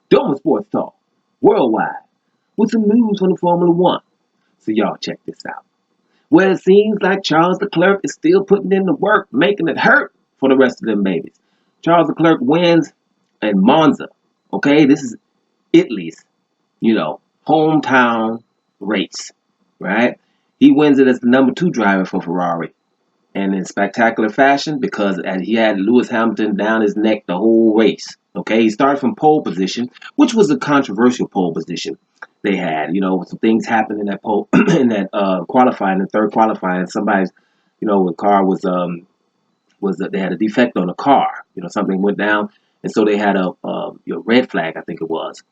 Doing Sports Talk worldwide with some news from the Formula One. So y'all check this out. Well, it seems like Charles LeClerc is still putting in the work, making it hurt for the rest of them babies. Charles LeClerc wins in Monza. Okay, this is Italy's, hometown race, right? He wins it as the number two driver for Ferrari. And in spectacular fashion because he had Lewis Hamilton down his neck the whole race. Okay, he started from pole position, which was a controversial pole position they had. Some things happened in that pole in that qualifying, the third qualifying. Somebody's, the car was they had a defect on the car. Something went down, and so they had a red flag, I think it was,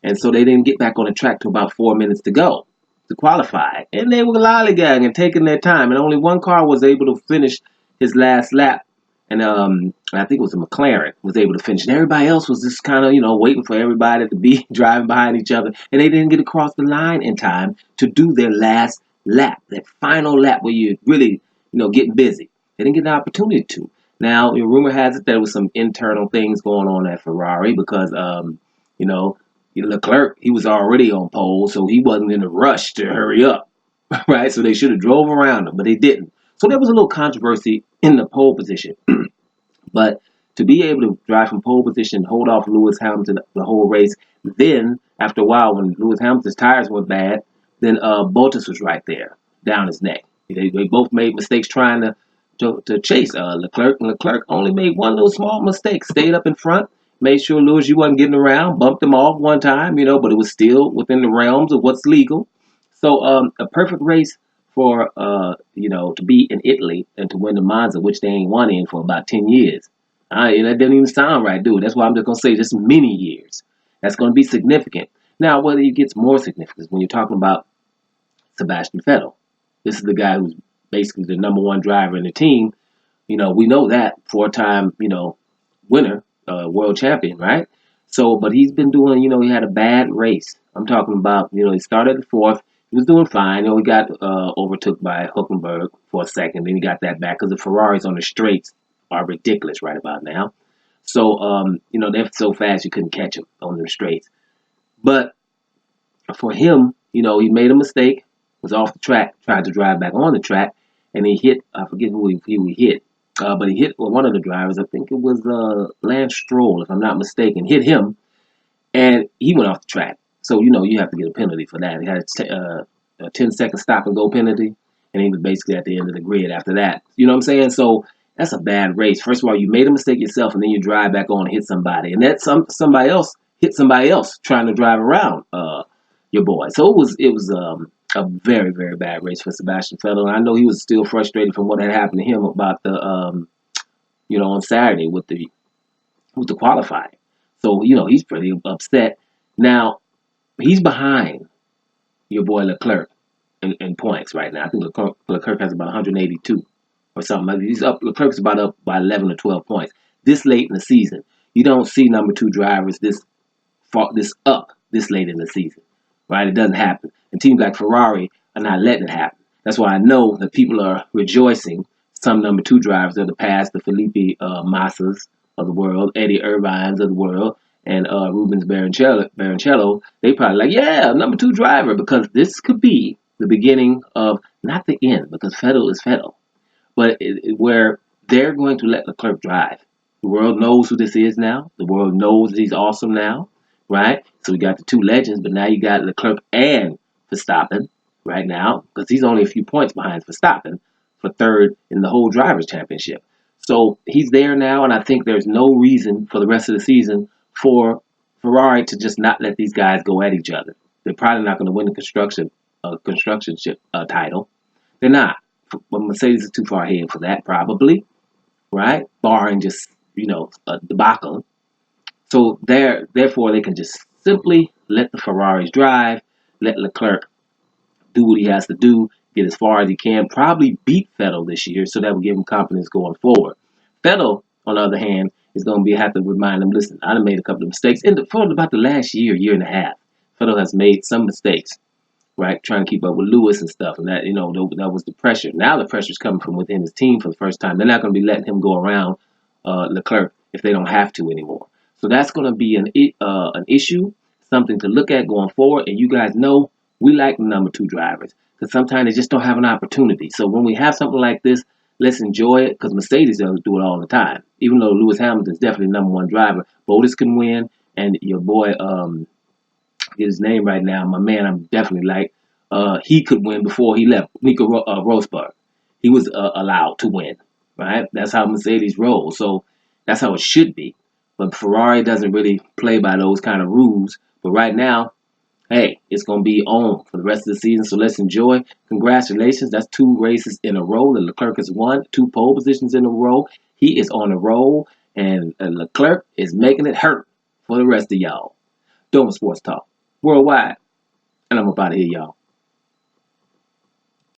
and so they didn't get back on the track till about 4 minutes to go to qualify, and they were lollygagging and taking their time, and only one car was able to finish his last lap, and I think it was a McLaren was able to finish, and everybody else was just kind of waiting for everybody to be driving behind each other, and they didn't get across the line in time to do their last lap, that final lap where you really getting busy. They didn't get the opportunity to. Now, rumor has it there was some internal things going on at Ferrari because you know Leclerc, he was already on pole, so he wasn't in a rush to hurry up, right? So they should have drove around him, but they didn't. So there was a little controversy in the pole position. But to be able to drive from pole position, hold off Lewis Hamilton the whole race, then after a while, when Lewis Hamilton's tires were bad, then Bottas was right there down his neck. They both made mistakes trying to chase Leclerc, and Leclerc only made one little small mistake, stayed up in front, made sure Lewis you wasn't getting around, bumped him off one time, but it was still within the realms of what's legal. So a perfect race for to be in Italy and to win the Monza, which they ain't won in for about 10 years. That doesn't even sound right, dude. That's why I'm just gonna say just many years. That's gonna be significant. Now, whether it gets more significant when you're talking about Sebastian Vettel. This is the guy who's basically the number one driver in the team. We know that four-time, winner, world champion, right? So, but he's been doing, he had a bad race. I'm talking about, he started at fourth. He was doing fine. He got overtook by Hülkenberg for a second. Then he got that back because the Ferraris on the straights are ridiculous right about now. So, they're so fast you couldn't catch them on the straights. But for him, he made a mistake, was off the track, tried to drive back on the track, and he hit, I forget who he hit, but he hit one of the drivers, I think it was Lance Stroll, if I'm not mistaken, hit him, and he went off the track. So, you have to get a penalty for that. He had a 10-second stop and go penalty, and he was basically at the end of the grid after that. You know what I'm saying? So, that's a bad race. First of all, you made a mistake yourself, and then you drive back on and hit somebody. And that somebody else hit somebody else trying to drive around your boy. So it was a very, very bad race for Sebastian Vettel. And I know he was still frustrated from what had happened to him about the on Saturday with the qualifying. So he's pretty upset. Now he's behind your boy Leclerc in points right now. I think Leclerc has about 182 or something. He's up. Leclerc's about up by 11 or 12 points. This late in the season, you don't see number two drivers this up this late in the season, right? It doesn't happen. And teams like Ferrari are not letting it happen. That's why I know that people are rejoicing. Some number two drivers of the past, the Felipe Massas of the world, Eddie Irvines of the world, and Rubens Barrichello, they probably like, yeah, number two driver, because this could be the beginning of, not the end, because Vettel is Vettel, but where they're going to let Leclerc drive. The world knows who this is now. The world knows that he's awesome now, right? So we got the two legends, but now you got Leclerc and Verstappen right now, because he's only a few points behind Verstappen for third in the whole drivers' championship. So he's there now, and I think there's no reason for the rest of the season for Ferrari to just not let these guys go at each other. They're probably not going to win the construction title. They're not. But Mercedes is too far ahead for that, probably, right? Barring just a debacle. So therefore, they can just simply let the Ferraris drive, let Leclerc do what he has to do, get as far as he can, probably beat Vettel this year, so that will give him confidence going forward. Vettel, on the other hand, is going to have to remind him, listen, I done made a couple of mistakes. For about the last year and a half, Vettel has made some mistakes, right? Trying to keep up with Lewis and stuff, and that that was the pressure. Now the pressure's coming from within his team for the first time. They're not going to be letting him go around Leclerc if they don't have to anymore. So that's going to be an issue, something to look at going forward. And you guys know we like the number 2 drivers because sometimes they just don't have an opportunity. So when we have something like this, let's enjoy it because Mercedes doesn't do it all the time. Even though Lewis Hamilton's definitely number 1 driver, Bottas can win, and your boy, get his name right now, my man, I'm definitely like, he could win before he left. Nico Rosberg, he was allowed to win, right? That's how Mercedes rolls. So that's how it should be. But Ferrari doesn't really play by those kind of rules. But right now, hey, it's going to be on for the rest of the season. So let's enjoy. Congratulations. That's 2 races in a row that LeClerc has won, 2 pole positions in a row. He is on a roll, and LeClerc is making it hurt for the rest of y'all. Doing Sports Talk worldwide, and I'm about to hear y'all.